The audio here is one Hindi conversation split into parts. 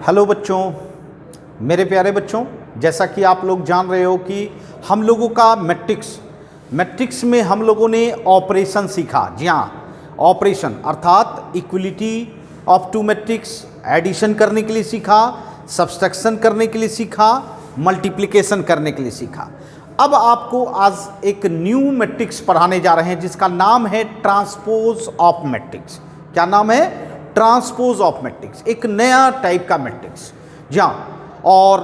हेलो बच्चों, मेरे प्यारे बच्चों, जैसा कि आप लोग जान रहे हो कि हम लोगों का मैट्रिक्स में हम लोगों ने ऑपरेशन सीखा। जी हाँ, ऑपरेशन अर्थात equality of two matrix, addition करने के लिए सीखा, सब्सट्रैक्शन करने के लिए सीखा, मल्टीप्लिकेशन करने के लिए सीखा। अब आपको आज एक न्यू मैट्रिक्स पढ़ाने जा रहे हैं जिसका नाम है ट्रांसपोज ऑफ मैट्रिक्स। क्या नाम है? ट्रांसपोज ऑफ मैट्रिक्स, एक नया टाइप का मैट्रिक्स। जी हाँ, और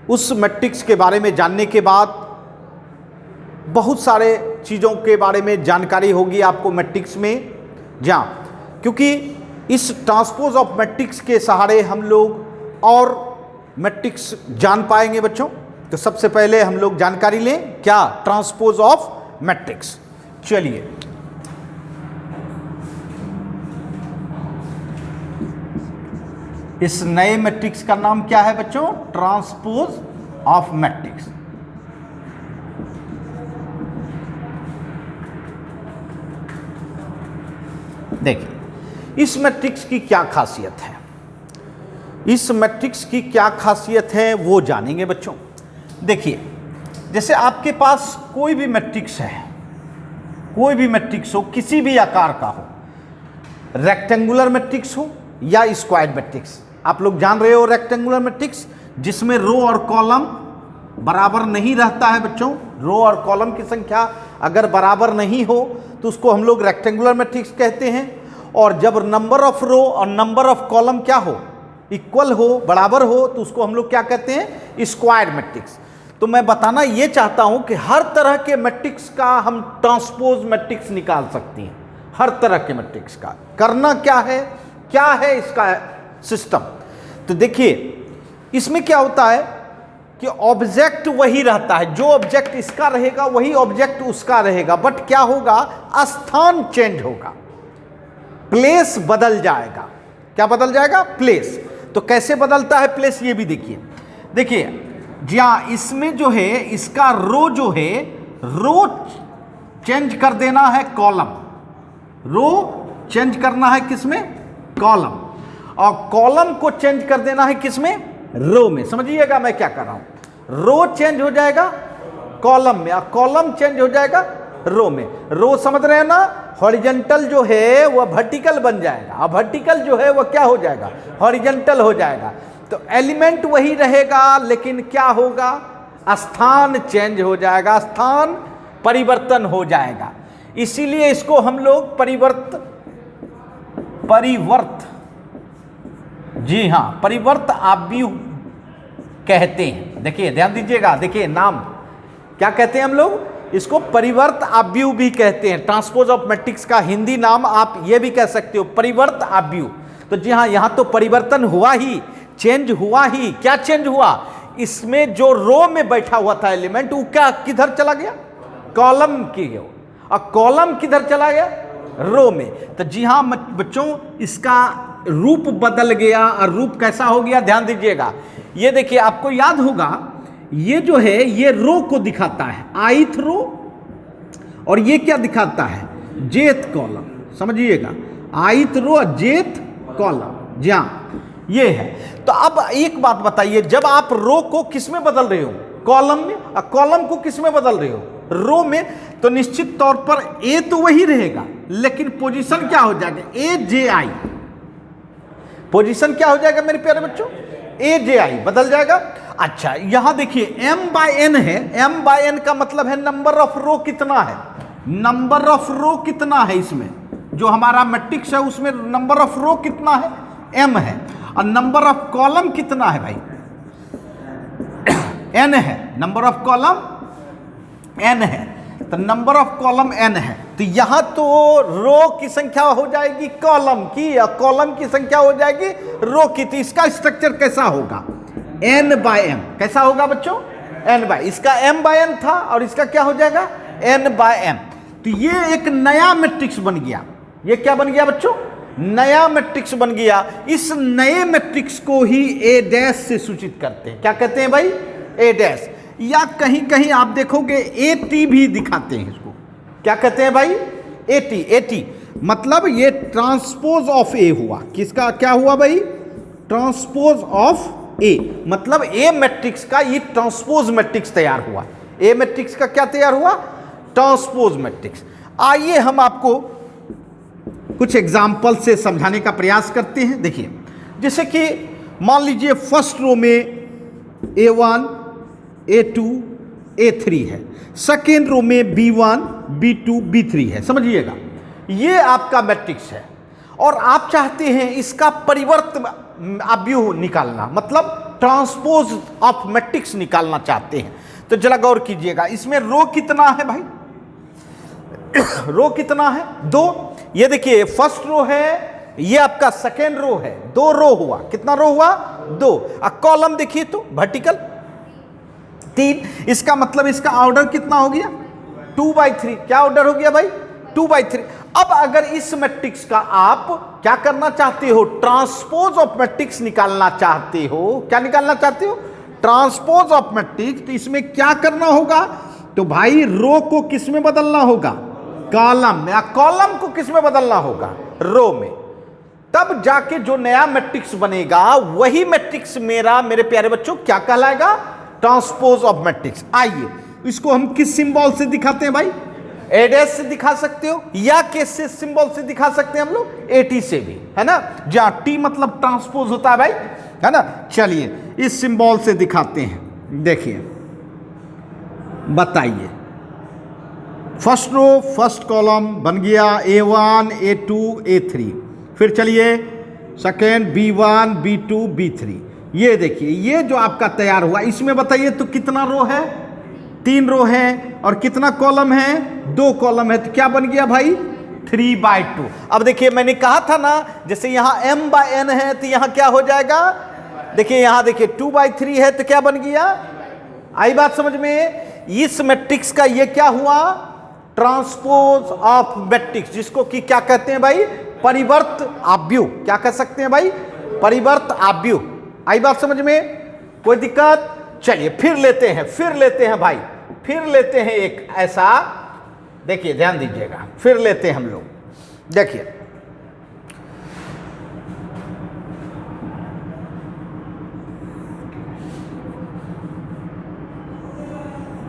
उस मैट्रिक्स के बारे में जानने के बाद बहुत सारे चीज़ों के बारे में जानकारी होगी आपको मैट्रिक्स में। जी हाँ, क्योंकि इस ट्रांसपोज ऑफ मैट्रिक्स के सहारे हम लोग और मैट्रिक्स जान पाएंगे बच्चों। तो सबसे पहले हम लोग जानकारी लें क्या ट्रांसपोज ऑफ मैट्रिक्स। चलिए, इस नए मैट्रिक्स का नाम क्या है बच्चों? Transpose of matrix. देखिए, इस मैट्रिक्स की क्या खासियत है, इस मैट्रिक्स की क्या खासियत है वो जानेंगे बच्चों। देखिए, जैसे आपके पास कोई भी मैट्रिक्स है, कोई भी मैट्रिक्स हो, किसी भी आकार का हो, रेक्टेंगुलर मैट्रिक्स हो या स्क्वायर मैट्रिक्स। आप लोग जान रहे हो रेक्टेंगुलर मैट्रिक्स जिसमें रो और कॉलम बराबर नहीं रहता है बच्चों। रो और कॉलम की संख्या अगर बराबर नहीं हो तो उसको हम लोग रेक्टेंगुलर मैट्रिक्स कहते हैं। और जब नंबर ऑफ रो और नंबर ऑफ कॉलम क्या हो, इक्वल हो, बराबर हो, तो उसको हम लोग क्या कहते हैं? Square matrix. तो मैं बताना ये चाहता हूं कि हर तरह के मैट्रिक्स का हम ट्रांसपोज मैट्रिक्स निकाल सकते हैं। हर तरह के मैट्रिक्स का करना क्या है इसका सिस्टम। तो देखिए, इसमें क्या होता है कि ऑब्जेक्ट वही रहता है, जो ऑब्जेक्ट इसका रहेगा वही ऑब्जेक्ट उसका रहेगा, बट क्या होगा? स्थान चेंज होगा, प्लेस बदल जाएगा। क्या बदल जाएगा? प्लेस। तो कैसे बदलता है प्लेस ये भी देखिए जी हाँ, इसमें जो है इसका रो जो है, रो चेंज कर देना है कॉलम, रो चेंज करना है किसमें? कॉलम। और कॉलम को चेंज कर देना है किसमें? रो में। समझिएगा मैं क्या कर रहा हूं। रो चेंज हो जाएगा कॉलम में और कॉलम चेंज हो जाएगा रो में। रो समझ रहे हैं ना? हॉरिजॉन्टल जो है वह वर्टिकल बन जाएगा और वर्टिकल जो है वह क्या हो जाएगा? हॉरिजॉन्टल हो जाएगा। तो एलिमेंट वही रहेगा लेकिन क्या होगा? स्थान चेंज हो जाएगा, स्थान परिवर्तन हो जाएगा। इसीलिए इसको हम लोग परिवर्त जी हाँ, परिवर्त आव्यूह कहते हैं। देखिए, ध्यान दीजिएगा, देखिए नाम क्या कहते हैं हम लोग? इसको परिवर्त आव्यूह भी कहते हैं। ट्रांसपोज ऑफ मैट्रिक्स का हिंदी नाम आप ये भी कह सकते हो, परिवर्त आव्यूह। तो जी हाँ, यहां तो परिवर्तन हुआ ही, चेंज हुआ ही। क्या चेंज हुआ? इसमें जो रो में बैठा हुआ था एलिमेंट वो क्या किधर चला गया? कॉलम की ओर। और कॉलम किधर चला गया? रो में। तो जी हाँ बच्चों, इसका रूप बदल गया। और रूप कैसा हो गया? ध्यान दीजिएगा, ये देखिए, आपको याद होगा ये जो है ये रो को दिखाता है, आइथ रो, और ये क्या दिखाता है? जेथ कॉलम। समझिएगा, आइथ रो, जेथ कॉलम। जी हाँ, ये है। तो अब एक बात बताइए, जब आप रो को किस में बदल रहे हो? कॉलम में। और कॉलम को किस में बदल रहे हो? रो में। तो निश्चित तौर पर ए तो वही रहेगा लेकिन पोजीशन क्या हो जाएगा? ए जे आई। पोजीशन क्या हो जाएगा मेरे प्यारे बच्चों? ए जे आई बदल जाएगा। अच्छा, यहां देखिए m बाय n है। m बाय n का मतलब है नंबर ऑफ रो कितना है? नंबर ऑफ रो कितना है? इसमें जो हमारा मैट्रिक्स है उसमें नंबर ऑफ रो कितना है? m है। और नंबर ऑफ कॉलम कितना है भाई? n है। नंबर ऑफ कॉलम n है। तो नंबर ऑफ कॉलम n है। तो यहां तो रो की संख्या हो जाएगी कॉलम की या कॉलम की संख्या हो जाएगी रो की। तो इसका स्ट्रक्चर कैसा होगा? n by m। कैसा होगा बच्चों? n बाय, इसका m बाय n था और इसका क्या हो जाएगा? n by m। तो ये एक नया मैट्रिक्स बन गया। ये क्या बन गया बच्चों? नया मैट्रिक्स बन गया। इस नए मैट्रिक्स को ही a डैश से सूचित करते हैं। क्या कहते हैं भाई? a dash. या कहीं कहीं आप देखोगे AT भी दिखाते हैं इसको। क्या कहते हैं भाई? AT। मतलब ये ट्रांसपोज ऑफ ए हुआ। किसका क्या हुआ भाई? ट्रांसपोज ऑफ ए, मतलब ए मैट्रिक्स का ये ट्रांसपोज मैट्रिक्स तैयार हुआ। ए मैट्रिक्स का क्या तैयार हुआ? Transpose matrix. आइए हम आपको कुछ एग्जाम्पल से समझाने का प्रयास करते हैं। देखिए, जैसे कि मान लीजिए फर्स्ट रो में A1, A2, A3 है, सेकेंड रो में B1, B2, B3 है। समझिएगा, ये आपका मैट्रिक्स है और आप चाहते हैं इसका परिवर्त अव्यूह निकालना, मतलब ट्रांसपोज ऑफ मैट्रिक्स निकालना चाहते हैं। तो जरा गौर कीजिएगा, इसमें रो कितना है भाई? रो कितना है? 2। ये देखिए फर्स्ट रो है, ये आपका सेकेंड रो है, 2 रो हुआ। कितना रो हुआ? 2। अब कॉलम देखिए तो वर्टिकल 3, इसका मतलब इसका ऑर्डर कितना हो गया? 2/3। क्या ऑर्डर हो गया भाई? 2/3। अब अगर इस मैट्रिक्स का आप क्या करना चाहते हो? ट्रांसपोज ऑफ मैट्रिक्स निकालना चाहते हो। क्या निकालना चाहते हो? Transpose of matrix. तो इसमें क्या करना होगा? तो भाई रो को किस में बदलना होगा? कॉलम में। कॉलम को किस में बदलना होगा? रो में। तब जाके जो नया मैट्रिक्स बनेगा वही मैट्रिक्स मेरे प्यारे बच्चों क्या कहलाएगा? Transpose of matrix. आइए इसको हम किस सिंबल से दिखाते हैं भाई? A' से दिखा सकते हो या किस से सिंबल से दिखा सकते हैं हम लोग? AT से भी, है ना, जहां T मतलब ट्रांसपोज होता है भाई, है ना। चलिए इस सिंबल से दिखाते हैं। देखिए, बताइए, फर्स्ट रो फर्स्ट कॉलम बन गया A1, A2, A3। फिर चलिए सेकेंड B1, B2, B3। ये देखिए, ये जो आपका तैयार हुआ, इसमें बताइए तो कितना रो है? 3 रो है। और कितना कॉलम है? 2 कॉलम है। तो क्या बन गया भाई? 3/2। अब देखिए, मैंने कहा था ना, जैसे यहां m/n है तो यहां क्या हो जाएगा? देखिए यहां देखिए 2/3 है तो क्या बन गया? आई बात समझ में? इस मैट्रिक्स का ये क्या हुआ? ट्रांसपोज ऑफ मैट्रिक्स, जिसको कि क्या कहते हैं भाई? परिवर्त आव्यूह। क्या कह सकते हैं भाई? परिवर्त आव्यूह। आई बात समझ में? कोई दिक्कत? चलिए फिर लेते हैं भाई, फिर लेते हैं एक ऐसा, देखिए ध्यान दीजिएगा, फिर लेते हैं हम लोग। देखिए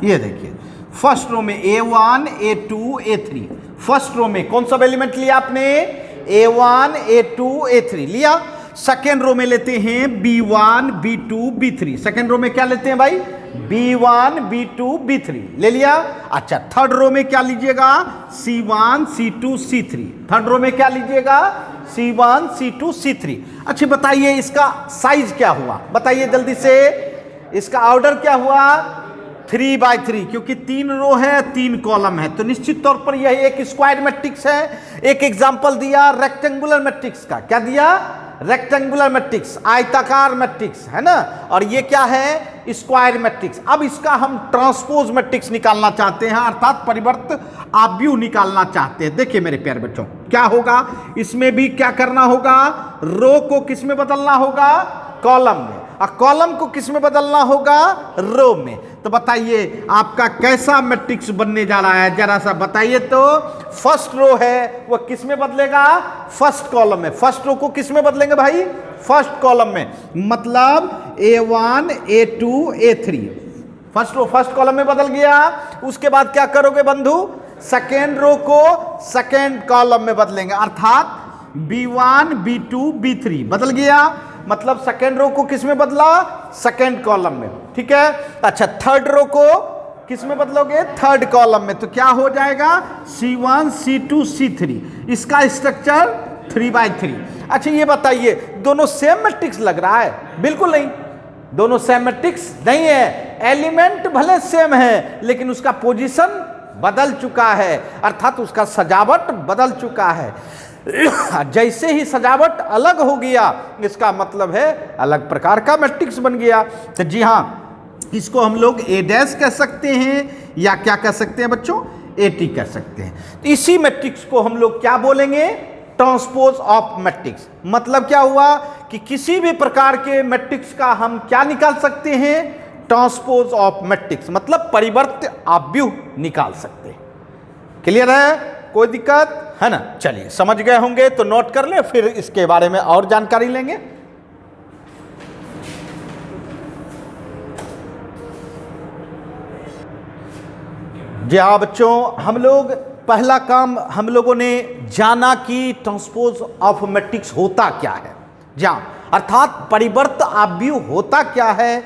ये देखिए, फर्स्ट रो में A1, A2, A3। First row में कौन सा एलिमेंट लिया आपने? A1, A2, A3 लिया। सेकेंड रो में लेते हैं B1, B2, B3। Second row में क्या लेते हैं भाई? B1, B2, B3 ले लिया। अच्छा, थर्ड रो में क्या लीजिएगा? C1, C2, C3। Third row में क्या लीजिएगा? C1, C2, C3। अच्छा बताइए, इसका साइज क्या हुआ? बताइए जल्दी से, इसका ऑर्डर क्या हुआ? 3/3, क्योंकि 3 रो है 3 कॉलम है, तो निश्चित तौर पर यह एक स्क्वायर मैट्रिक्स है। एक एग्जांपल दिया रेक्टेंगुलर मैट्रिक्स का। क्या दिया? रेक्टेंगुलर मैट्रिक्स, आयताकार मैट्रिक्स, है ना। और ये क्या है? Square matrix. अब इसका हम ट्रांसपोज मैट्रिक्स निकालना चाहते हैं, अर्थात परिवर्त आव्यूह निकालना चाहते हैं। देखिए मेरे प्यारे बच्चों, क्या होगा? इसमें भी क्या करना होगा? रो को किस में बदलना होगा? कॉलम में। और कॉलम को किस में बदलना होगा? रो में। तो बताइए आपका कैसा मैट्रिक्स बनने जा रहा है, जरा सा बताइए तो। फर्स्ट रो है वो किस में बदलेगा? फर्स्ट कॉलम में। फर्स्ट रो को किस में बदलेंगे भाई? फर्स्ट कॉलम में, मतलब A1, A2, A3। First row first column में बदल गया। उसके बाद क्या करोगे बंधु? सेकेंड रो को सेकेंड कॉलम में बदलेंगे, अर्थात B1, B2, B3 बदल गया। मतलब सेकेंड रो को किस में बदला? सेकेंड कॉलम में, ठीक है। अच्छा, थर्ड रो को किस में बदलोगे? थर्ड कॉलम में। तो क्या हो जाएगा? C1, C2, C3। इसका स्ट्रक्चर 3/3। अच्छा ये बताइए, दोनों सेम मैट्रिक्स लग रहा है? बिल्कुल नहीं, दोनों सेम मैट्रिक्स नहीं है। एलिमेंट भले सेम है लेकिन उसका पोजीशन बदल चुका है, अर्थात उसका सजावट बदल चुका है। जैसे ही सजावट अलग हो गया, इसका मतलब है अलग प्रकार का मैट्रिक्स बन गया। तो जी हाँ, इसको हम लोग A' कह सकते हैं या क्या कह सकते हैं बच्चों? AT कह सकते हैं। तो इसी मैट्रिक्स को हम लोग क्या बोलेंगे? Transpose of matrix. मतलब क्या हुआ कि किसी भी प्रकार के मैट्रिक्स का हम क्या निकाल सकते हैं? ट्रांसपोज ऑफ मैट्रिक्स, मतलब परिवर्त आव्यूह निकाल सकते हैं। क्लियर है? कोई दिक्कत है ना? चलिए समझ गए होंगे तो नोट कर ले, फिर इसके बारे में और जानकारी लेंगे। जी हाँ बच्चों, हम लोग पहला काम हम लोगों ने जाना कि ट्रांसपोज ऑफ मैट्रिक्स होता क्या है। जी हाँ, अर्थात परिवर्त आव्यूह होता क्या है,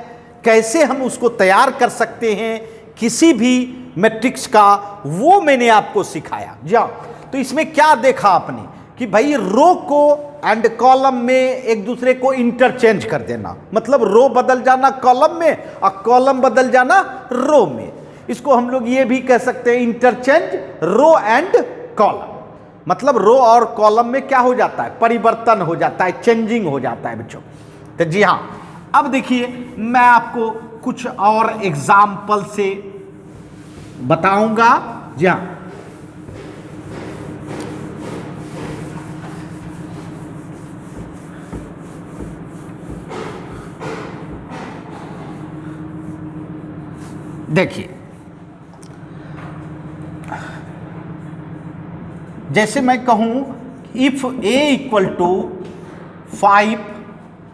कैसे हम उसको तैयार कर सकते हैं किसी भी मैट्रिक्स का, वो मैंने आपको सिखाया। जी हाँ, तो इसमें क्या देखा आपने कि भाई रो को एंड कॉलम में एक दूसरे को इंटरचेंज कर देना, मतलब रो बदल जाना कॉलम में और कॉलम बदल जाना रो में। इसको हम लोग ये भी कह सकते हैं इंटरचेंज रो एंड कॉलम, मतलब रो और कॉलम में क्या हो जाता है, परिवर्तन हो जाता है, चेंजिंग हो जाता है बच्चों। तो जी हाँ, अब देखिए मैं आपको कुछ और एग्जाम्पल से बताऊंगा। जी हाँ, देखिए जैसे मैं कहूं इफ ए इक्वल टू 5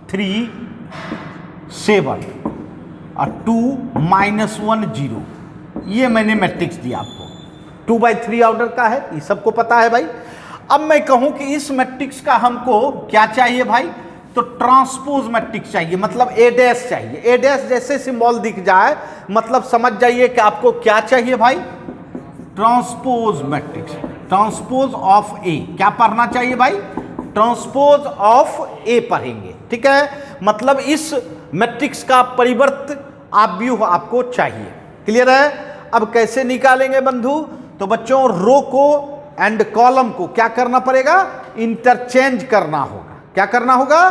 3 7 और 2 -1 0, ये मैंने मैट्रिक्स दिया आपको, 2/3 ऑर्डर का है, ये सबको पता है भाई। अब मैं कहूं कि इस मैट्रिक्स का हमको क्या चाहिए भाई, तो ट्रांसपोज मैट्रिक्स चाहिए, मतलब ए डैश चाहिए। ए डैश जैसे सिंबल दिख जाए मतलब समझ जाइए कि आपको क्या चाहिए भाई, ट्रांसपोज मैट्रिक्स, ट्रांसपोज ऑफ ए। क्या पढ़ना चाहिए भाई, ट्रांसपोज ऑफ ए पढ़ेंगे, ठीक है। मतलब इस मैट्रिक्स का परिवर्त आव्यूह आपको चाहिए, क्लियर है। अब कैसे निकालेंगे बंधु, तो बच्चों रो को एंड कॉलम को क्या करना पड़ेगा, इंटरचेंज करना होगा। क्या करना होगा,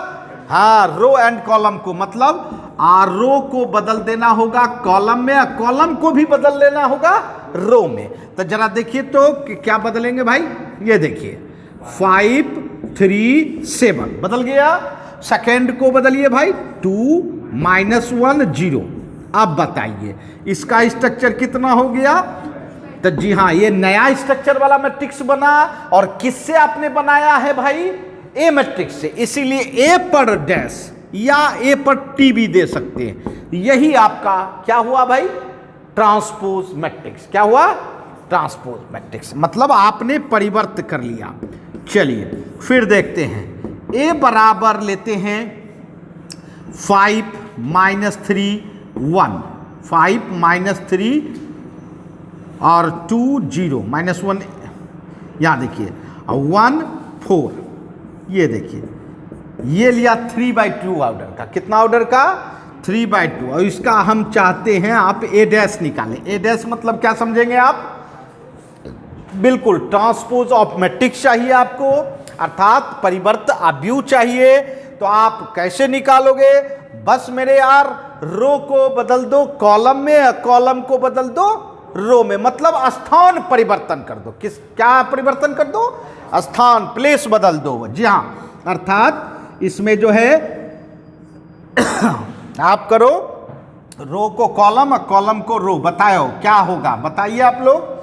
हाँ, रो एंड कॉलम को, मतलब रो को बदल देना होगा कॉलम में और कॉलम को भी बदल लेना होगा रो में। तो जरा देखिए तो क्या बदलेंगे भाई, ये देखिए 5 3 7 बदल गया। सेकेंड को बदलिए भाई 2 -1 0। अब बताइए इसका स्ट्रक्चर कितना हो गया, तो जी हाँ, ये नया स्ट्रक्चर वाला मैट्रिक्स बना। और किससे आपने बनाया है भाई, ए मैट्रिक्स से, इसीलिए ए पर डैश या ए पर टी भी दे सकते हैं। यही आपका क्या हुआ भाई, ट्रांसपोज मैट्रिक्स। क्या हुआ, ट्रांसपोज मैट्रिक्स, मतलब आपने परिवर्त कर लिया। चलिए फिर देखते हैं, ए बराबर लेते हैं 5 -3 1, 5 -3 और 2 0 -1, यहाँ देखिए 1 4, ये देखिए ये लिया 3/2 ऑर्डर का। कितना ऑर्डर का, 3/2। और इसका हम चाहते हैं आप ए डैश निकालें। ए डैश मतलब क्या समझेंगे आप, बिल्कुल ट्रांसपोज ऑफ मैट्रिक्स चाहिए आपको, अर्थात परिवर्त आव्यूह चाहिए। तो आप कैसे निकालोगे, बस मेरे यार रो को बदल दो कॉलम में, कॉलम को बदल दो रो में, मतलब स्थान परिवर्तन कर दो। क्या परिवर्तन कर दो, स्थान, प्लेस बदल दो। जी हाँ, अर्थात इसमें जो है आप करो रो को कॉलम और कॉलम को रो, बताओ क्या होगा, बताइए आप लोग।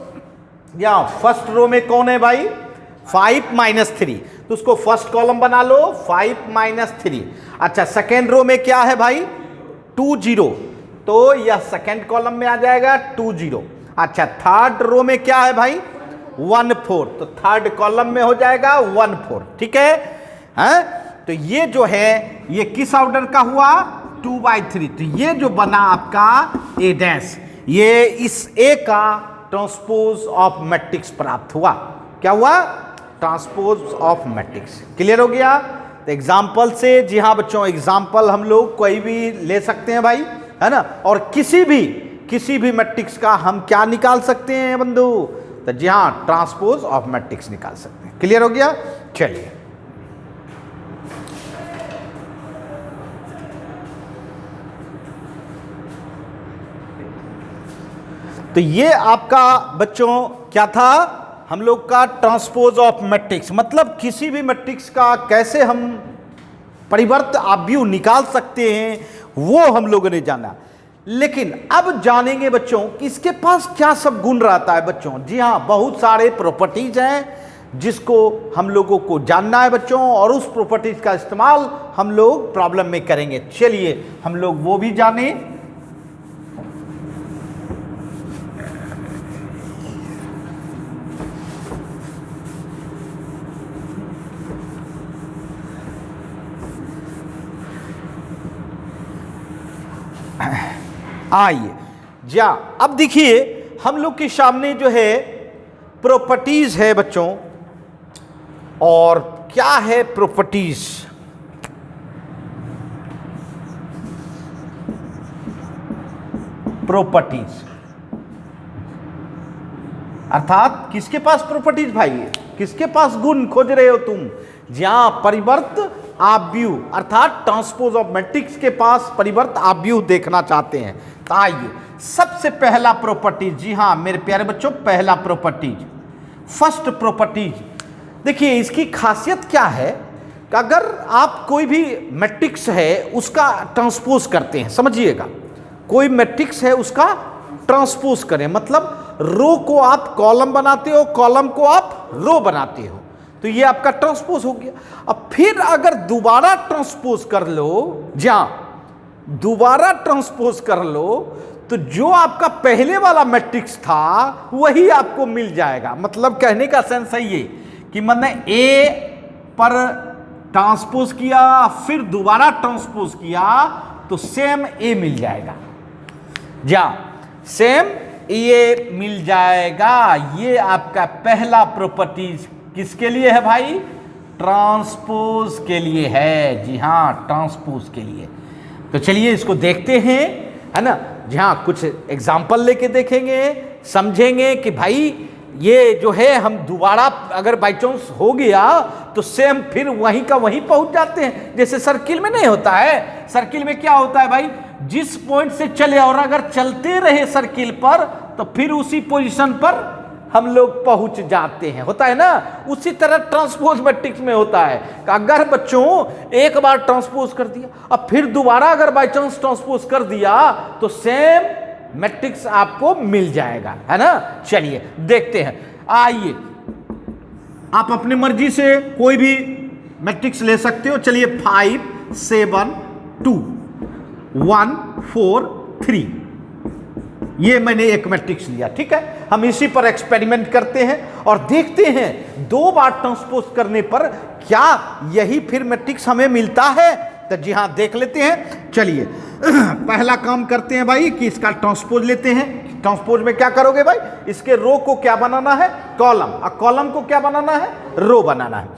या फर्स्ट रो में कौन है भाई, 5 -3, तो उसको फर्स्ट कॉलम बना लो 5 -3। अच्छा, सेकेंड रो में क्या है भाई, 2 0, तो यह सेकेंड कॉलम में आ जाएगा 2 0। अच्छा, थर्ड रो में क्या है भाई, 1 4, तो थर्ड कॉलम में हो जाएगा 1 4, ठीक है, हैं? तो ये जो है ये किस ऑर्डर का हुआ, 2/3। तो ये जो बना आपका ए डैश, ये इस ए का ट्रांसपोज ऑफ मैट्रिक्स प्राप्त हुआ। क्या हुआ, ट्रांसपोज ऑफ मैट्रिक्स। क्लियर हो गया। तो एग्जाम्पल से, जी हाँ बच्चों, एग्जाम्पल हम लोग कोई भी ले सकते हैं भाई, है ना। और किसी भी मैट्रिक्स का हम क्या निकाल सकते हैं बंधु, तो जी हाँ, ट्रांसपोज ऑफ मैट्रिक्स निकाल सकते हैं। क्लियर हो गया। चलिए तो ये आपका बच्चों क्या था, हम लोग का ट्रांसपोज ऑफ मैट्रिक्स, मतलब किसी भी मैट्रिक्स का कैसे हम परिवर्त आव्यूह निकाल सकते हैं वो हम लोगों ने जाना। लेकिन अब जानेंगे बच्चों कि इसके पास क्या सब गुण रहता है बच्चों। जी हाँ, बहुत सारे प्रॉपर्टीज हैं जिसको हम लोगों को जानना है बच्चों, और उस प्रॉपर्टीज का इस्तेमाल हम लोग प्रॉब्लम में करेंगे। चलिए हम लोग वो भी जाने। आइए जा, अब देखिए हम लोग के सामने जो है प्रॉपर्टीज है बच्चों, और क्या है प्रॉपर्टीज? प्रॉपर्टीज अर्थात किसके पास प्रॉपर्टीज भाई? किसके पास गुण खोज रहे हो तुम? जहां परिवर्त आव्यूह अर्थात ट्रांसपोज ऑफ मैट्रिक्स के पास परिवर्त आव्यूह देखना चाहते हैं। तो आइए सबसे पहला प्रॉपर्टीज, जी हां मेरे प्यारे बच्चों, पहला प्रॉपर्टीज, फर्स्ट प्रॉपर्टीज। देखिए इसकी खासियत क्या है कि अगर आप कोई भी मैट्रिक्स है उसका ट्रांसपोज करते हैं, समझिएगा, कोई मैट्रिक्स है उसका ट्रांसपोज करें, मतलब रो को आप कॉलम बनाते हो, कॉलम को आप रो बनाते हो, तो ये आपका ट्रांसपोज हो गया। अब फिर अगर दोबारा ट्रांसपोज कर लो, जहां दोबारा ट्रांसपोज कर लो, तो जो आपका पहले वाला मैट्रिक्स था वही आपको मिल जाएगा। मतलब कहने का सेंस है ये कि मैंने ए पर ट्रांसपोज किया, फिर दोबारा ट्रांसपोज किया तो सेम ए मिल जाएगा, जा सेम ये मिल जाएगा। ये आपका पहला प्रॉपर्टीज किसके लिए है भाई? ट्रांसपोज के लिए है, जी हां ट्रांसपोज के लिए। तो चलिए इसको देखते हैं, है ना, जहां कुछ एग्जाम्पल लेके देखेंगे, समझेंगे कि भाई ये जो है हम दोबारा अगर बाई चांस हो गया तो सेम फिर वहीं का वहीं पहुंच जाते हैं। जैसे सर्किल में नहीं होता है, सर्किल में क्या होता है भाई, जिस पॉइंट से चले और अगर चलते रहे सर्किल पर तो फिर उसी पोजीशन पर हम लोग पहुंच जाते हैं, होता है ना। उसी तरह ट्रांसपोज मैट्रिक्स में होता है कि अगर बच्चों एक बार ट्रांसपोज कर दिया, अब फिर दोबारा अगर बाई चांस ट्रांसपोज कर दिया तो सेम मैट्रिक्स आपको मिल जाएगा, है ना। चलिए देखते हैं, आइए आप अपनी मर्जी से कोई भी मैट्रिक्स ले सकते हो। चलिए 5 7 2 1 4 3, ये मैंने एक मैट्रिक्स लिया, ठीक है। हम इसी पर एक्सपेरिमेंट करते हैं और देखते हैं दो बार ट्रांसपोज करने पर क्या यही फिर मैट्रिक्स हमें मिलता है। तो जी हां देख लेते हैं। चलिए पहला काम करते हैं भाई कि इसका ट्रांसपोज लेते हैं। ट्रांसपोज में क्या करोगे भाई, इसके रो को क्या बनाना है? कॉलम, और कॉलम को क्या बनाना है? रो बनाना है।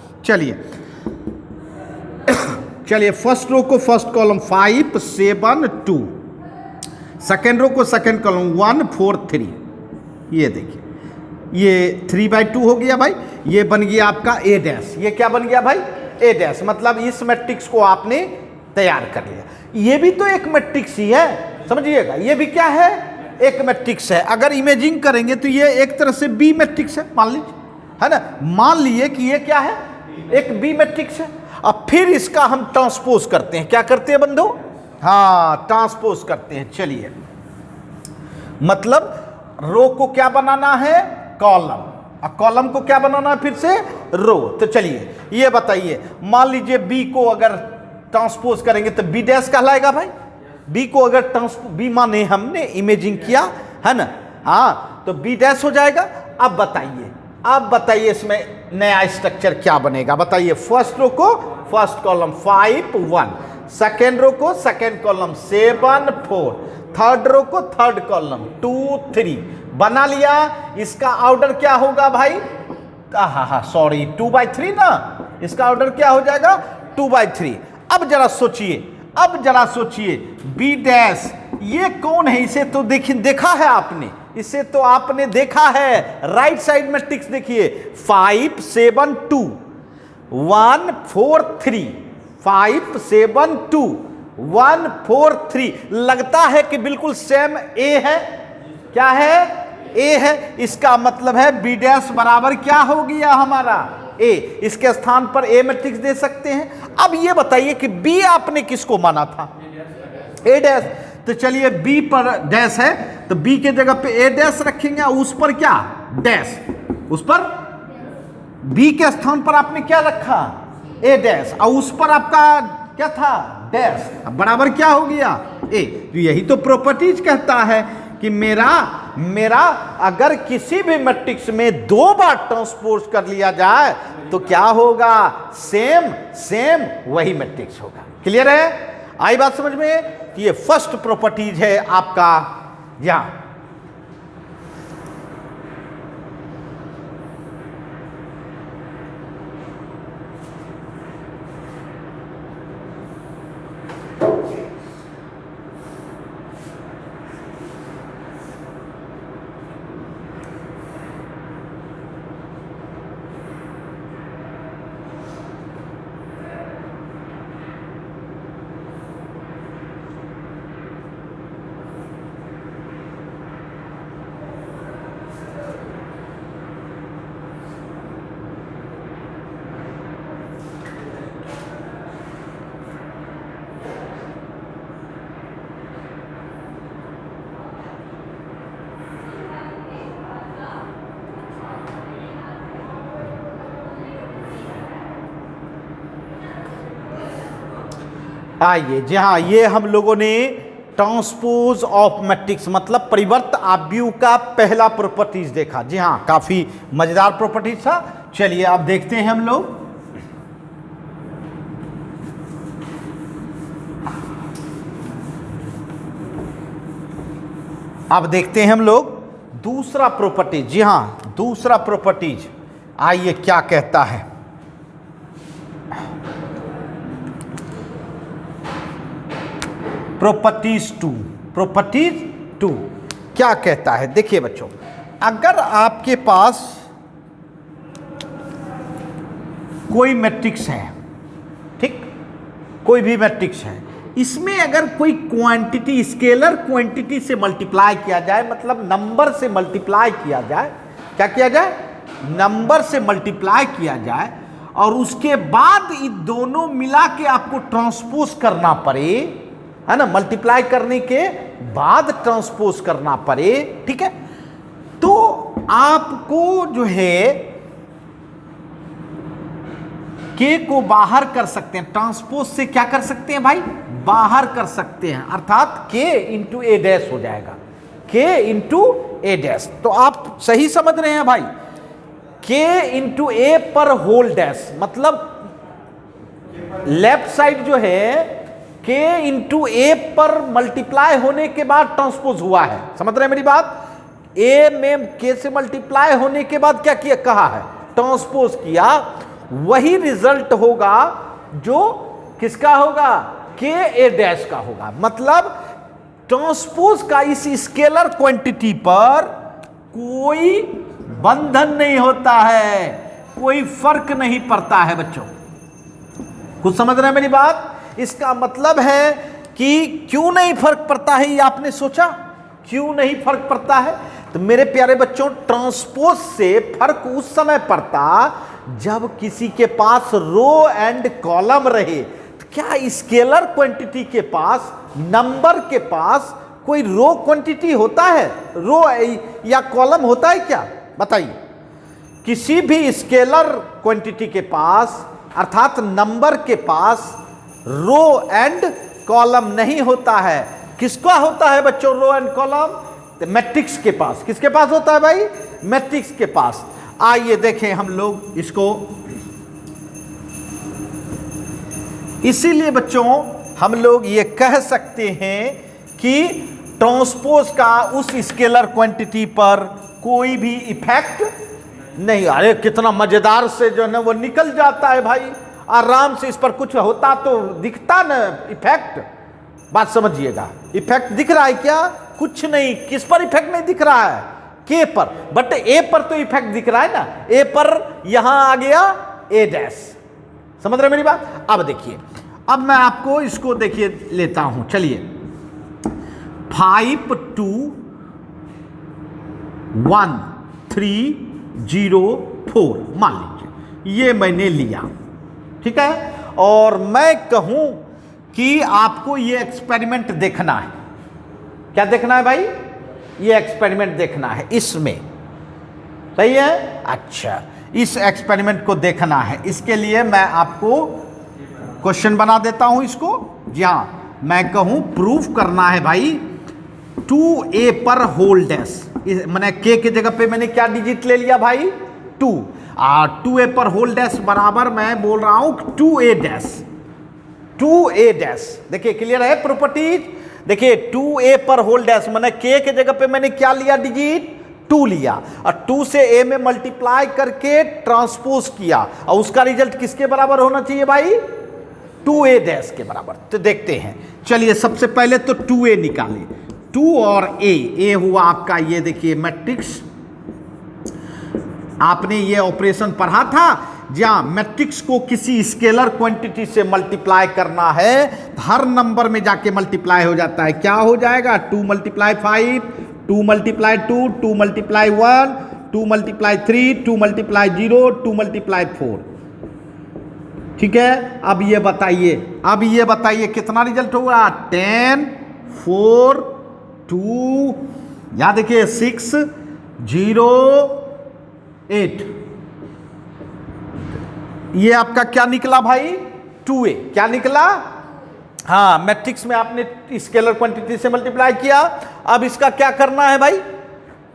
चलिए फर्स्ट रो को फर्स्ट कॉलम 5 7 2, सेकेंड रो को सेकेंड कॉलम 1 4 3। ये देखिए ये 3/2 हो गया भाई, ये बन गया आपका ए डैश। ये क्या बन गया भाई? ए डैश। मतलब इस मैट्रिक्स को आपने तैयार कर लिया। ये भी तो एक मैट्रिक्स ही है, समझिएगा, ये भी क्या है? एक मैट्रिक्स है। अगर इमेजिंग करेंगे तो ये एक तरह से बी मैट्रिक्स है, मान लीजिए, है ना। मान लिए कि ये क्या है? एक बी मैट्रिक्स है। अब फिर इसका हम ट्रांसपोज करते हैं। क्या करते हैं बंधु? हाँ ट्रांसपोज करते हैं। चलिए मतलब रो को क्या बनाना है? कॉलम, और कॉलम को क्या बनाना है फिर से? रो। तो चलिए ये बताइए, मान लीजिए बी को अगर ट्रांसपोज करेंगे तो बी डैश कहलाएगा भाई। बी को अगर ट्रांसपोज, बी माने हमने इमेजिंग किया है ना, हाँ, तो बी डैश हो जाएगा। अब बताइए इसमें नया स्ट्रक्चर क्या बनेगा? बताइए फर्स्ट रो को फर्स्ट कॉलम 5 1, सेकेंड रो को सेकेंड कॉलम 7 4, थर्ड रो को थर्ड कॉलम 2 3 बना लिया। इसका ऑर्डर क्या होगा भाई? हाँ सॉरी 2/3 ना, इसका ऑर्डर क्या हो जाएगा? 2/3। अब जरा सोचिए बी डैश ये कौन है? इसे तो देखा है आपने, इसे तो आपने देखा है। राइट साइड मैट्रिक्स देखिए 5 7 2 1 4 3, 5 7 2 1 4 3। लगता है कि बिल्कुल सेम ए है। क्या है? ए है। इसका मतलब है बी डैश बराबर क्या हो गया हमारा? ए। इसके स्थान पर ए मैट्रिक्स दे सकते हैं। अब ये बताइए कि बी आपने किसको माना था? ए डैश। तो चलिए बी पर डैश है तो बी के जगह पे ए डैश रखेंगे, उस पर क्या? डैश। उस पर बी के स्थान पर आपने क्या रखा? ए डैश, और उस पर आपका क्या था? डैश। अब बराबर क्या हो गया? ए। तो यही तो प्रॉपर्टीज कहता है कि मेरा अगर किसी भी मैट्रिक्स में दो बार ट्रांसपोज कर लिया जाए तो क्या होगा? सेम वही मैट्रिक्स होगा। क्लियर है? आई बात समझ में कि ये फर्स्ट प्रॉपर्टीज है आपका यहां। आइए जी हाँ, ये हम लोगों ने ट्रांसपोज ऑफ मैट्रिक्स मतलब परिवर्त आव्यूह का पहला प्रॉपर्टीज देखा। जी हाँ, काफी मजेदार प्रॉपर्टीज था। चलिए अब देखते हैं हम लोग दूसरा प्रॉपर्टीज। जी हाँ, दूसरा प्रॉपर्टीज आइए क्या कहता है। प्रॉपर्टीज टू क्या कहता है? देखिए बच्चों, अगर आपके पास कोई मैट्रिक्स है, ठीक, कोई भी मैट्रिक्स है, इसमें अगर कोई क्वांटिटी स्केलर क्वांटिटी से मल्टीप्लाई किया जाए, मतलब नंबर से मल्टीप्लाई किया जाए, क्या किया जाए? नंबर से मल्टीप्लाई किया जाए, और उसके बाद ये दोनों मिला के आपको ट्रांसपोज करना पड़े, है ना, मल्टीप्लाई करने के बाद ट्रांसपोज करना पड़े, ठीक है, तो आपको जो है के को बाहर कर सकते हैं। ट्रांसपोज से क्या कर सकते हैं भाई? बाहर कर सकते हैं, अर्थात के इंटू ए डैश हो जाएगा, के इंटू ए डैश। तो आप सही समझ रहे हैं भाई, के इंटू ए पर होल डैश, मतलब लेफ्ट साइड जो है के इंटू ए पर मल्टीप्लाई होने के बाद ट्रांसपोज हुआ है। समझ रहे हैं मेरी बात? ए में के से मल्टीप्लाई होने के बाद क्या किया? कहा है ट्रांसपोज किया, वही रिजल्ट होगा जो किसका होगा? के ए डैश का होगा। मतलब ट्रांसपोज का इस स्केलर क्वांटिटी पर कोई बंधन नहीं होता है, कोई फर्क नहीं पड़ता है बच्चों। कुछ समझ रहे हैं मेरी बात? इसका मतलब है कि क्यों नहीं फर्क पड़ता है, ये आपने सोचा क्यों नहीं फर्क पड़ता है? तो मेरे प्यारे बच्चों, ट्रांसपोज से फर्क उस समय पड़ता जब किसी के पास रो एंड कॉलम रहे। तो क्या स्केलर क्वांटिटी के पास, नंबर के पास कोई रो क्वांटिटी होता है, रो या कॉलम होता है क्या? बताइए। किसी भी स्केलर क्वांटिटी के पास, अर्थात नंबर के पास रो एंड कॉलम नहीं होता है। किसका होता है बच्चों रो एंड कॉलम? मैट्रिक्स के पास। किसके पास होता है भाई? मैट्रिक्स के पास। आइए देखें हम लोग इसको। इसीलिए बच्चों हम लोग ये कह सकते हैं कि ट्रांसपोज का उस स्केलर क्वांटिटी पर कोई भी इफेक्ट नहीं। अरे कितना मजेदार से जो है ना वो निकल जाता है भाई, आराम से। इस पर कुछ होता तो दिखता ना इफेक्ट। बात समझिएगा, इफेक्ट दिख रहा है क्या? कुछ नहीं। किस पर इफेक्ट नहीं दिख रहा है? के पर। बट ए पर तो इफेक्ट दिख रहा है ना। ए पर यहां आ गया ए डैश। समझ रहे मेरी बात? अब देखिए, अब मैं आपको इसको देखिए लेता हूं। चलिए 5 2 1 3 0 4 मान लीजिए ये मैंने लिया, ठीक है। और मैं कहूं कि आपको ये एक्सपेरिमेंट देखना है। क्या देखना है भाई? ये एक्सपेरिमेंट देखना है इसमें, सही है। अच्छा, इस एक्सपेरिमेंट को देखना है। इसके लिए मैं आपको क्वेश्चन बना देता हूं इसको। जी हाँ, मैं कहूं प्रूफ करना है भाई 2a पर होल डैश। मैंने के की जगह पे मैंने क्या डिजिट ले लिया भाई? 2। 2a पर होल डैश बराबर मैं बोल रहा हूं 2a डैश। 2a dash. देखिए क्लियर है प्रॉपर्टीज। देखिए 2a पर होल डैश मैंने k के जगह पे मैंने क्या लिया डिजिट 2 लिया और 2 से a में मल्टीप्लाई करके ट्रांसपोज किया और उसका रिजल्ट किसके बराबर होना चाहिए भाई 2a डैश के बराबर। तो देखते हैं, चलिए सबसे पहले तो 2a निकालें। 2 और a हुआ आपका, ये देखिए मैट्रिक्स, आपने ये ऑपरेशन पढ़ा था जहां मैट्रिक्स को किसी स्केलर क्वांटिटी से मल्टीप्लाई करना है, हर नंबर में जाके मल्टीप्लाई हो जाता है। क्या हो जाएगा 2 × 5, 2 × 2, 2 × 1, 2 × 3, 2 × 0, 2 × 4। ठीक है, अब ये बताइए कितना रिजल्ट होगा 10, 4, 2, यहां देखिए 6, 0, 8। ये आपका क्या निकला भाई 2a। क्या निकला, हाँ मैट्रिक्स में आपने स्केलर क्वांटिटी से मल्टीप्लाई किया। अब इसका क्या करना है भाई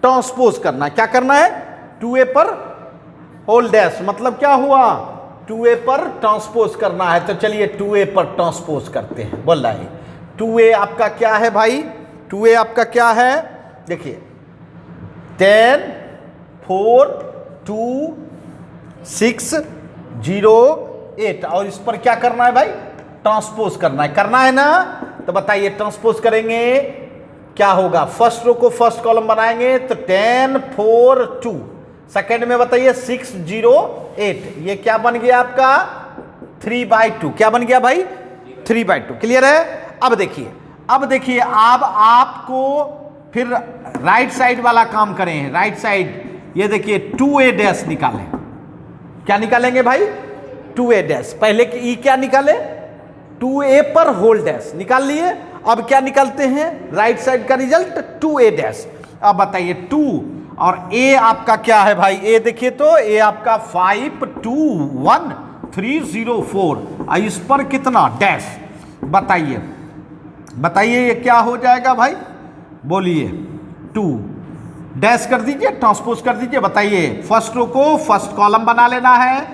ट्रांसपोज करना है। क्या करना है 2a पर होल डैश, मतलब क्या हुआ 2a पर ट्रांसपोज करना है। तो चलिए 2a पर ट्रांसपोज करते हैं। बोल रहा है 2a आपका क्या है भाई, 2a आपका क्या है, देखिए 10, 4, 2, 6, 0, 8 और इस पर क्या करना है भाई ट्रांसपोज करना है ना। तो बताइए ट्रांसपोज करेंगे क्या होगा, फर्स्ट रो को फर्स्ट कॉलम बनाएंगे तो 10, 4, 2, सेकेंड में बताइए 6, 0, 8। ये क्या बन गया आपका 3/2। क्या बन गया भाई 3/2। क्लियर है। अब देखिए अब आपको फिर राइट साइड वाला काम करें। राइट साइड ये देखिए 2a डैश निकालें। क्या निकालेंगे भाई 2a डैश। पहले की ई क्या निकाले 2a पर होल डैश निकाल लिए। अब क्या निकालते हैं राइट साइड का रिजल्ट 2a डैश। अब बताइए 2 और a आपका क्या है भाई, a देखिए तो a आपका 5, 2, 1, 3, 0, 4 और इस पर कितना डैश। बताइए ये क्या हो जाएगा भाई, बोलिए 2 डैश कर दीजिए, ट्रांसपोज कर दीजिए। बताइए फर्स्ट रो को फर्स्ट कॉलम बना लेना है,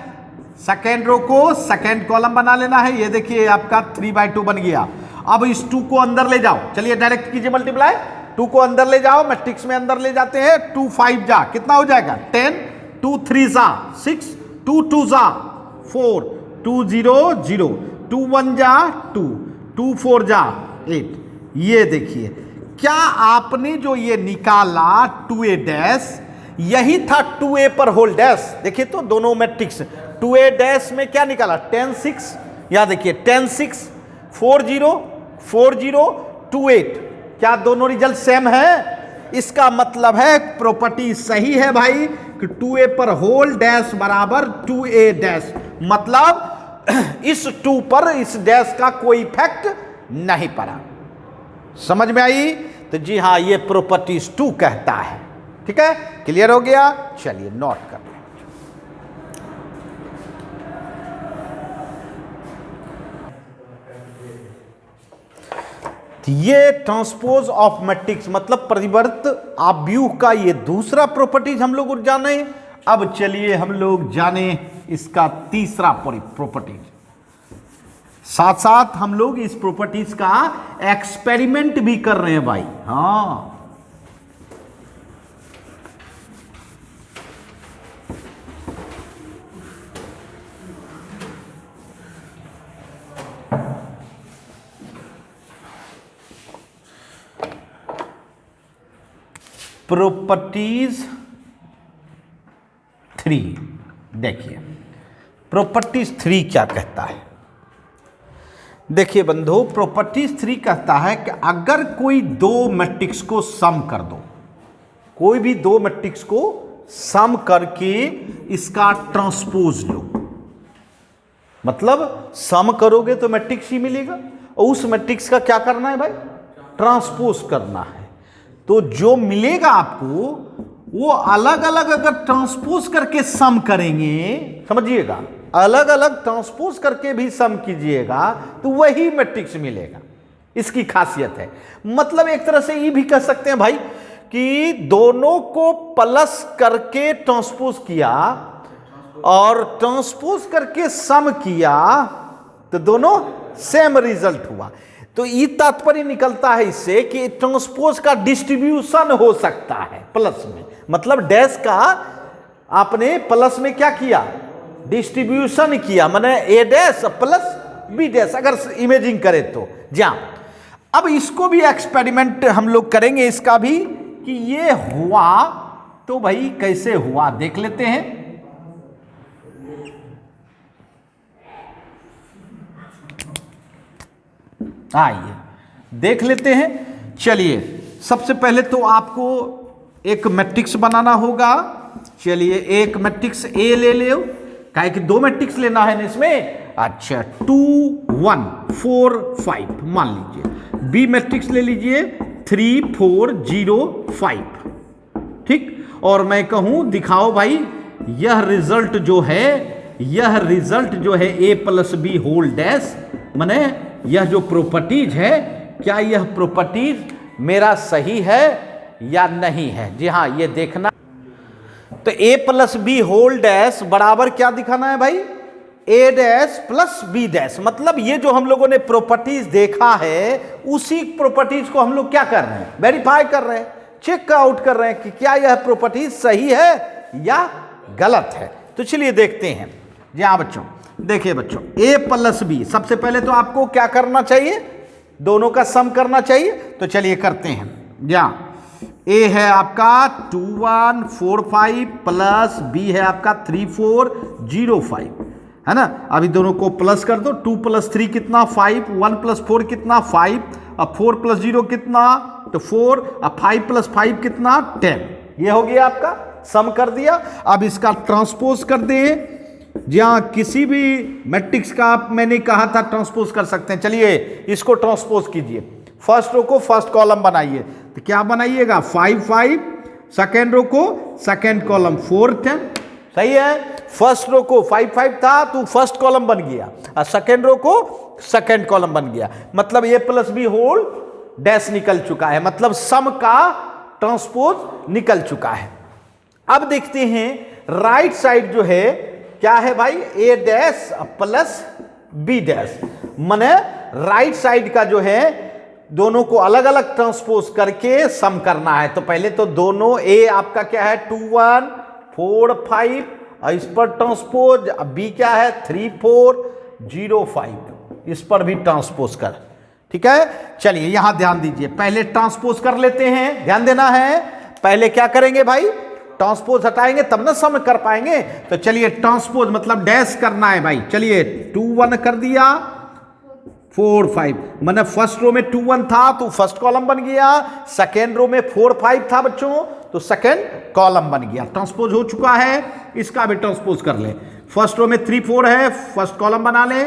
सेकेंड रो को सेकेंड कॉलम बना लेना है। ये देखिए आपका 3/2 बन गया। अब इस 2 को अंदर ले जाओ, चलिए डायरेक्ट कीजिए मल्टीप्लाई। 2 को अंदर ले जाओ, मैट्रिक्स में अंदर ले जाते हैं। 2 5 जा कितना हो जाएगा 10, 2 3 जा 6, 2 2 जा 4, 2 0 0, 2 1 जा 2, 2 4 जा 8। ये देखिए क्या आपने जो ये निकाला 2a डैश, यही था 2a पर होल डैश। देखिए तो दोनों मैट्रिक्स 2a डैश में क्या निकाला 10 6, या देखिए 10 6, 4 0, 4 0, 2 8। क्या दोनों रिजल्ट सेम है। इसका मतलब है प्रॉपर्टी सही है भाई कि 2a पर होल डैश बराबर 2a डैश, मतलब इस 2 पर इस डैश का कोई इफेक्ट नहीं पड़ा। समझ में आई। तो जी हाँ ये प्रॉपर्टीज 2 कहता है। ठीक है, क्लियर हो गया। चलिए नोट कर लें। ये ट्रांसपोज ऑफ मैट्रिक्स मतलब परिवर्त आव्यूह का ये दूसरा प्रॉपर्टीज हम लोग जाने। अब चलिए हम लोग जाने इसका तीसरा प्रॉपर्टीज। साथ साथ हम लोग इस प्रॉपर्टीज का एक्सपेरिमेंट भी कर रहे हैं भाई। हाँ प्रॉपर्टीज 3, देखिए प्रॉपर्टीज 3 क्या कहता है। देखिए बंधु प्रॉपर्टीज 3 कहता है कि अगर कोई 2 मैट्रिक्स को सम कर दो, कोई भी 2 मैट्रिक्स को सम करके इसका ट्रांसपोज लो, मतलब सम करोगे तो मैट्रिक्स ही मिलेगा और उस मैट्रिक्स का क्या करना है भाई ट्रांसपोज करना है। तो जो मिलेगा आपको वो अलग अलग अगर ट्रांसपोज करके सम करेंगे, समझिएगा अलग अलग ट्रांसपोज करके भी सम कीजिएगा तो वही मैट्रिक्स मिलेगा। इसकी खासियत है। मतलब एक तरह से ये भी कह सकते हैं भाई कि दोनों को प्लस करके ट्रांसपोज किया और ट्रांसपोज करके सम किया तो दोनों सेम रिजल्ट हुआ। तो ये तात्पर्य निकलता है इससे कि ट्रांसपोज का डिस्ट्रीब्यूशन हो सकता है प्लस में, मतलब डैश का आपने प्लस में क्या किया, डिस्ट्रीब्यूशन किया, माने ए डैश प्लस बी डैश, अगर इमेजिंग करें तो। जहां अब इसको भी एक्सपेरिमेंट हम लोग करेंगे इसका भी, कि ये हुआ तो भाई कैसे हुआ देख लेते हैं। आइए देख लेते हैं। चलिए सबसे पहले तो आपको एक मैट्रिक्स बनाना होगा। चलिए एक मैट्रिक्स ए ले लो, काहे कि दो मैट्रिक्स लेना है ना इसमें। अच्छा 2 1 4 5 मान लीजिए। बी मैट्रिक्स ले लीजिए 3 4 0 5, ठीक। और मैं कहूं दिखाओ भाई यह रिजल्ट जो है, यह रिजल्ट जो है ए प्लस बी होल डैश, माने यह जो प्रॉपर्टीज है, क्या यह प्रॉपर्टीज मेरा सही है या नहीं है। जी हाँ, ये देखना। तो ए प्लस बी होल डैश बराबर क्या दिखाना है भाई, ए डैश प्लस बी डैश। मतलब ये जो हम लोगों ने प्रॉपर्टीज देखा है उसी प्रॉपर्टीज को हम लोग क्या कर रहे हैं, वेरीफाई कर रहे हैं, चेक आउट कर रहे हैं कि क्या यह प्रॉपर्टीज सही है या गलत है। तो चलिए देखते हैं। जी हाँ बच्चों, देखिए बच्चों a प्लस बी, सबसे पहले तो आपको क्या करना चाहिए, दोनों का सम करना चाहिए। तो चलिए करते हैं। जहाँ a है आपका 2 1 4 5 प्लस b है आपका 3 4 0 5, है ना। अभी दोनों को प्लस कर दो। 2 प्लस 3 कितना 5, 1 प्लस 4 कितना 5, अब 4 प्लस 0 कितना तो 4, अब 5 प्लस 5 कितना 10। ये हो गया आपका सम कर दिया। अब इसका ट्रांसपोज कर दें। जहां किसी भी मैट्रिक्स का आप मैंने कहा था ट्रांसपोज कर सकते हैं। चलिए इसको ट्रांसपोज कीजिए। फर्स्ट रो को फर्स्ट कॉलम बनाइए। तो क्या बनाइएगा 5 5, सेकेंड रो को सेकेंड कॉलम 4 10, सही है। फर्स्ट रो को 5 5 था तो फर्स्ट कॉलम बन गया, और सेकेंड रो को सेकेंड कॉलम बन गया। मतलब ए प्लस बी होल डैश निकल चुका है, मतलब सम का ट्रांसपोज निकल चुका है। अब देखते हैं राइट साइड जो है क्या है भाई, ए डैश प्लस बी डैश, माने राइट साइड का जो है दोनों को अलग अलग ट्रांसपोज करके सम करना है। तो पहले तो दोनों ए आपका क्या है 2 1 4 5, और इस पर ट्रांसपोज, बी क्या है 3 4 0 5, इस पर भी ट्रांसपोज कर, ठीक है। चलिए यहां ध्यान दीजिए, पहले ट्रांसपोज कर लेते हैं, ध्यान देना है। पहले क्या करेंगे भाई, ट्रांसपोज हटाएंगे तब ना सम कर पाएंगे। तो चलिए ट्रांसपोज मतलब डैश करना है भाई। चलिए 2 1 कर दिया 4 5, मैंने फर्स्ट रो में 2 1 था तो फर्स्ट कॉलम बन गया, सेकेंड रो में 4 5 था बच्चों तो सेकेंड कॉलम बन गया। ट्रांसपोज हो चुका है, इसका भी ट्रांसपोज कर ले। फर्स्ट रो में 3 4 है, फर्स्ट कॉलम बना ले,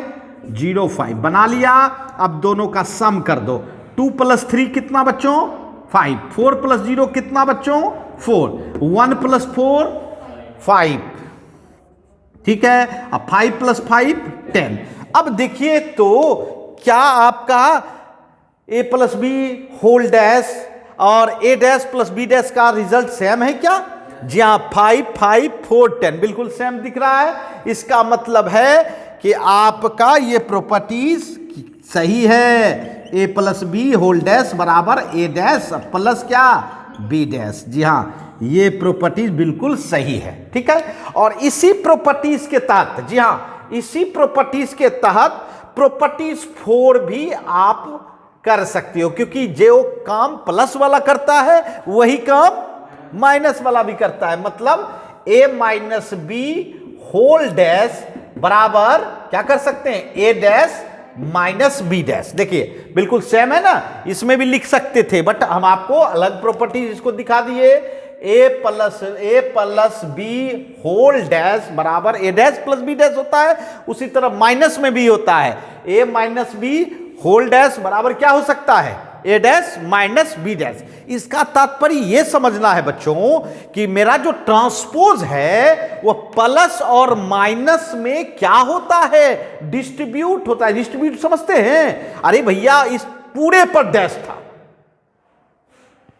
0 5 बना लिया। अब दोनों का सम कर दो। 2 प्लस 3 कितना बच्चों 5, 4 प्लस 0 कितना बच्चों 4, 1 प्लस 4 5, ठीक है। अब 5 प्लस 5 10। अब देखिए तो क्या आपका a plus B whole dash और a dash plus B dash का रिजल्ट सेम है क्या? जी हाँ, 5 5 4 10 बिल्कुल सेम दिख रहा है। इसका मतलब है कि आपका ये प्रॉपर्टीज सही है। a plus B whole dash बराबर a डैश प्लस क्या b डैश। जी हाँ, ये प्रॉपर्टीज बिल्कुल सही है, ठीक है। और इसी प्रॉपर्टीज के तहत, जी हाँ, इसी प्रॉपर्टीज के तहत प्रॉपर्टीज 4 भी आप कर सकते हो, क्योंकि जो काम प्लस वाला करता है वही काम माइनस वाला भी करता है। मतलब a minus B whole dash बराबर क्या कर सकते हैं, a dash minus B dash. देखिए बिल्कुल सेम है ना, इसमें भी लिख सकते थे बट हम आपको अलग प्रॉपर्टीज इसको दिखा दिए। a plus B whole dash बराबर a dash plus B dash होता है, उसी तरह माइनस में भी होता है। a minus B whole dash बराबर क्या हो सकता है, a dash minus B dash. इसका तात्पर्य यह समझना है बच्चों कि मेरा जो ट्रांसपोज है वो प्लस और माइनस में क्या होता है, डिस्ट्रीब्यूट होता है। डिस्ट्रीब्यूट समझते हैं? अरे भैया इस पूरे पर डैश था,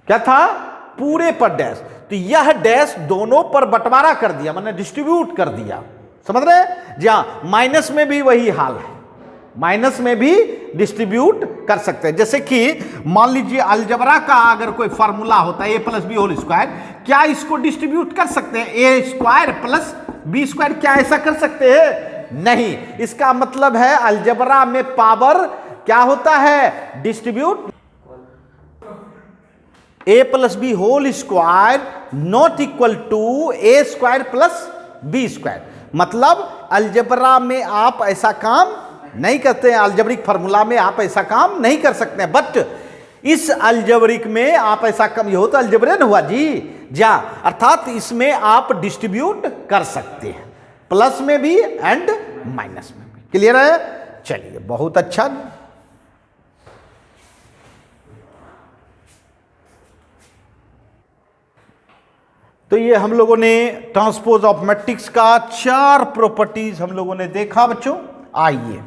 क्या था, पूरे पर डैश। तो यह डैश दोनों पर बंटवारा कर दिया, मैंने डिस्ट्रीब्यूट कर दिया, समझ रहे हैं? जी हाँ, माइनस में भी वही हाल है। माइनस में भी डिस्ट्रीब्यूट कर सकते हैं। जैसे कि मान लीजिए अलजबरा का अगर कोई फार्मूला होता है ए प्लस बी होल स्क्वायर, क्या इसको डिस्ट्रीब्यूट कर सकते हैं ए स्क्वायर प्लस बी स्क्वायर? क्या ऐसा कर सकते हैं? नहीं। इसका मतलब है अलजबरा में पावर क्या होता है? Distribute. A plus B whole square not equal to A square plus B square. मतलब अलजबरा में आप ऐसा काम नहीं करते हैं, अलजेब्रिक फार्मूला में आप ऐसा काम नहीं कर सकते हैं, बट इस अलजेब्रिक में आप ऐसा कम, ये हो तो अलजेब्रियन हुआ जी जा, अर्थात इसमें आप डिस्ट्रीब्यूट कर सकते हैं, प्लस में भी एंड माइनस में भी। क्लियर है? चलिए, बहुत अच्छा। तो ये हम लोगों ने ट्रांसपोज ऑफ मैट्रिक्स का 4 प्रॉपर्टीज हम लोगों ने देखा बच्चों। आइए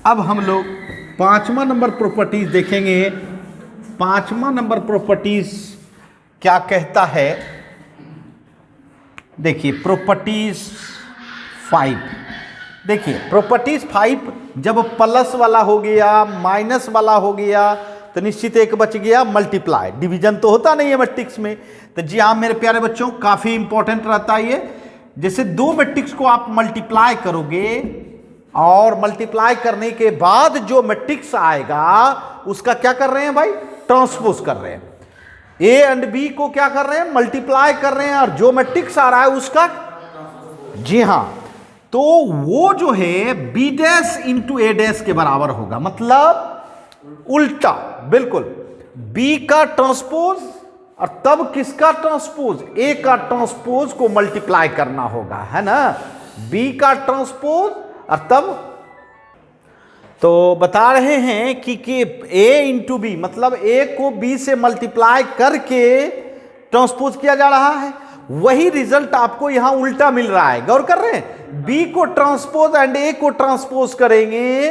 अब हम लोग 5वां नंबर प्रॉपर्टीज देखेंगे। 5वां नंबर प्रॉपर्टीज क्या कहता है? देखिए प्रॉपर्टीज 5। देखिए प्रॉपर्टीज 5 जब प्लस वाला हो गया, माइनस वाला हो गया, तो निश्चित एक बच गया मल्टीप्लाई। डिवीजन तो होता नहीं है मैट्रिक्स में। तो जी हाँ मेरे प्यारे बच्चों, काफी इंपॉर्टेंट रहता है ये। जैसे 2 मैट्रिक्स को आप मल्टीप्लाई करोगे और मल्टीप्लाई करने के बाद जो मैट्रिक्स आएगा उसका क्या कर रहे हैं भाई? ट्रांसपोज कर रहे हैं। ए एंड बी को क्या कर रहे हैं? मल्टीप्लाई कर रहे हैं, और जो मैट्रिक्स आ रहा है उसका, जी हां, तो वो जो है बी डैश इंटू ए डैश के बराबर होगा। मतलब उल्टा, बिल्कुल बी का ट्रांसपोज और तब किसका ट्रांसपोज? ए का ट्रांसपोज को मल्टीप्लाई करना होगा, है ना? बी का ट्रांसपोज और तब, तो बता रहे हैं कि ए इंटू बी, मतलब ए को बी से मल्टीप्लाई करके ट्रांसपोज किया जा रहा है। वही रिजल्ट आपको यहां उल्टा मिल रहा है। गौर कर रहे हैं? बी को ट्रांसपोज एंड ए को ट्रांसपोज करेंगे,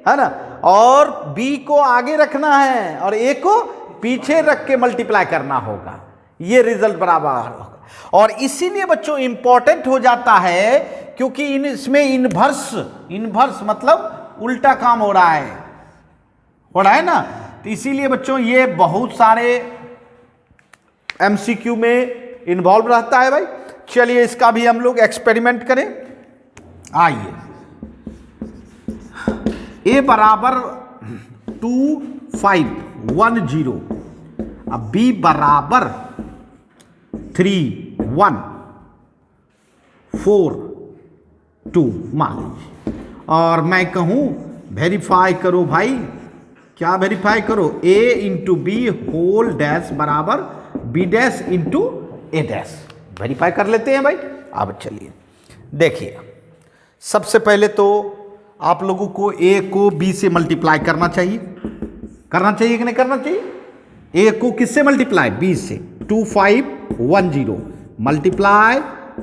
है ना, और बी को आगे रखना है और ए को पीछे रख के मल्टीप्लाई करना होगा। ये रिजल्ट बराबर होगा। और इसीलिए बच्चों इंपॉर्टेंट हो जाता है, क्योंकि इसमें इनवर्स मतलब उल्टा काम हो रहा है ना। तो इसीलिए बच्चों ये बहुत सारे एमसीक्यू में इन्वॉल्व रहता है भाई। चलिए इसका भी हम लोग एक्सपेरिमेंट करें। आइए, ए बराबर 2510, अब बी बराबर 3142 मान लीजिए, और मैं कहूं वेरीफाई करो भाई। क्या वेरीफाई करो? ए इंटू बी होल डैश बराबर बी डैश इंटू ए डैश। वेरीफाई कर लेते हैं भाई। अब चलिए देखिए, सबसे पहले तो आप लोगों को ए को बी से मल्टीप्लाई करना चाहिए कि नहीं करना चाहिए? ए को किससे मल्टीप्लाई? बी से। 2510 मल्टीप्लाई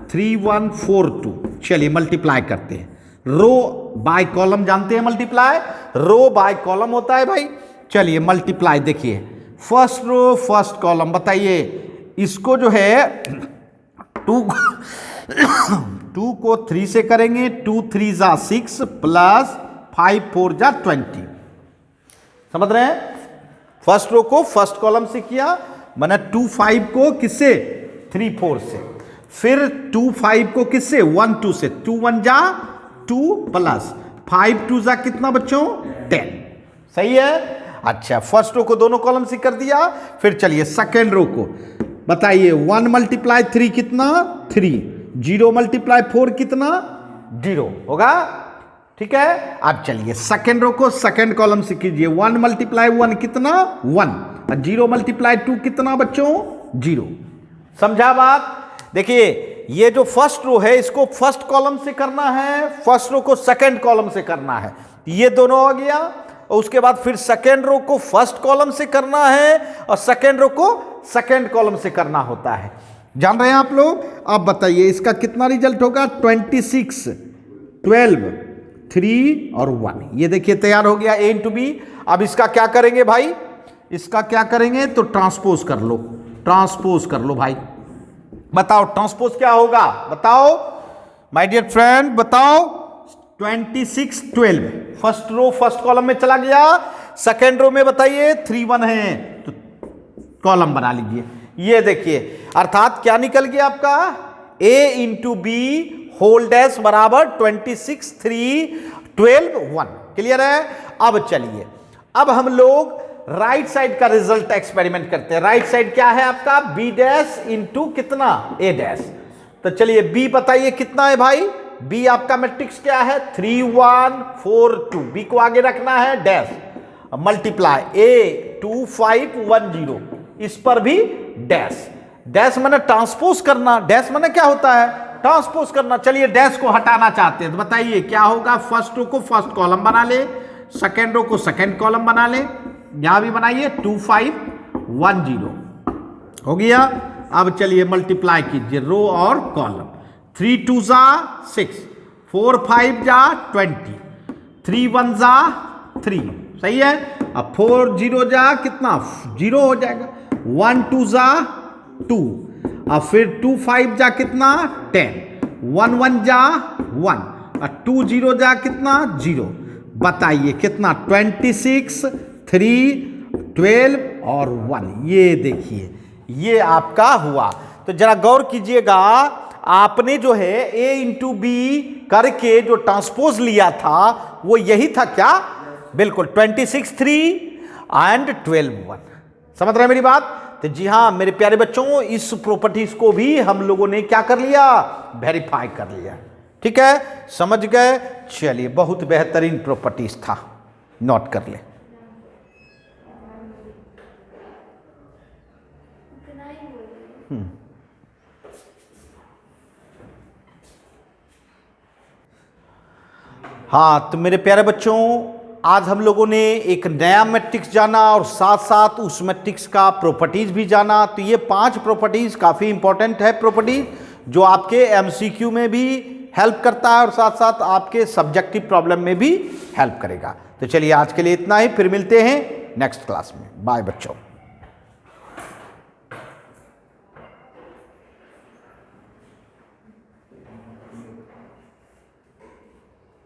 3142। चलिए मल्टीप्लाई करते हैं। रो बाय कॉलम जानते हैं मल्टीप्लाई, रो बाय कॉलम होता है भाई। चलिए मल्टीप्लाई, देखिए फर्स्ट रो फर्स्ट कॉलम। बताइए इसको जो है 2 को 3 से करेंगे, 2 3 जा 6 प्लस 5 4 जा 20। समझ रहे हैं? फर्स्ट रो को फर्स्ट कॉलम से किया, मैंने 25 को किससे? 3 4 से। फिर 25 को किससे? 1 2 से। 2 1 जा 2 प्लस 5 2 जा कितना बच्चों? 10। सही है? अच्छा, फर्स्ट रो को दोनों कॉलम से कर दिया। फिर चलिए सेकेंड रो को बताइए। 1 मल्टीप्लाई 3 कितना? 3। 0 मल्टीप्लाई 4 कितना? 0 होगा। ठीक है, अब चलिए सेकेंड रो को सेकेंड कॉलम से कीजिए। 1 मल्टीप्लाई 1 कितना? 1। और 0 मल्टीप्लाई 2 कितना बच्चों? 0। समझा बात? देखिए ये जो फर्स्ट रो है इसको फर्स्ट कॉलम से करना है, फर्स्ट रो को सेकेंड कॉलम से करना है, ये दोनों हो गया। और उसके बाद फिर सेकेंड रो को फर्स्ट कॉलम से करना है और सेकेंड रो को सेकेंड कॉलम से करना होता है। जान रहे हैं आप लोग? अब बताइए इसका कितना रिजल्ट होगा? 26 12 3 और 1। ये देखिए तैयार हो गया a इंटू बी। अब इसका क्या करेंगे भाई, इसका क्या करेंगे तो ट्रांसपोज कर लो, ट्रांसपोज कर लो भाई। बताओ ट्रांसपोज क्या होगा, बताओ माय डियर फ्रेंड, बताओ। 26 12 फर्स्ट रो फर्स्ट कॉलम में चला गया, सेकेंड रो में बताइए 3 1 है तो कॉलम बना लीजिए। ये देखिए अर्थात क्या निकल गया आपका, a into B whole dash बराबर 26 3 12 1। क्लियर है। अब चलिए अब हम लोग राइट साइड का रिजल्ट एक्सपेरिमेंट करते हैं। राइट साइड क्या है आपका, b डैश इंटू कितना a डैश। तो चलिए b बताइए कितना है भाई, b आपका मैट्रिक्स क्या है 3 1 4 2। b को आगे रखना है डैश, मल्टीप्लाई a 2 5 1 0, इस पर भी डैश। डैश माने ट्रांसपोज करना, डैश माने क्या होता है ट्रांसपोज करना। चलिए डैश को हटाना चाहते हैं तो बताइए क्या होगा, फर्स्ट रो को फर्स्ट कॉलम बना ले, सेकेंड रो को सेकेंड कॉलम बना ले, यहां भी बनाइए 2 5 1 0 हो गया। अब चलिए मल्टीप्लाई कीजिए रो और कॉलम, 3 2 जा 6, 4 5 जा 20, 3 1 जा 3, सही है। अब 4 0 जा कितना 0 हो जाएगा, 1 2 जा 2, अब फिर 2 5 जा कितना 10, 1 1 जा 1, और 2 0 जा कितना 0। बताइए कितना 26 3 12 और 1। ये देखिए ये आपका हुआ। तो जरा गौर कीजिएगा, आपने जो है a इंटू बी करके जो ट्रांसपोज लिया था वो यही था क्या, बिल्कुल 26 3 एंड 12 1। समझ रहे हैं मेरी बात। तो जी हाँ मेरे प्यारे बच्चों, इस प्रॉपर्टीज को भी हम लोगों ने क्या कर लिया, वेरीफाई कर लिया। ठीक है, समझ गए। चलिए बहुत बेहतरीन प्रॉपर्टीज था, नोट कर ले। हाँ तो मेरे प्यारे बच्चों, आज हम लोगों ने एक नया मैट्रिक्स जाना और साथ साथ उस मैट्रिक्स का प्रॉपर्टीज भी जाना। तो ये 5 प्रॉपर्टीज काफ़ी इंपॉर्टेंट है, प्रॉपर्टीज जो आपके एमसीक्यू में भी हेल्प करता है और साथ साथ आपके सब्जेक्टिव प्रॉब्लम में भी हेल्प करेगा। तो चलिए आज के लिए इतना ही, फिर मिलते हैं नेक्स्ट क्लास में। बाय बच्चों।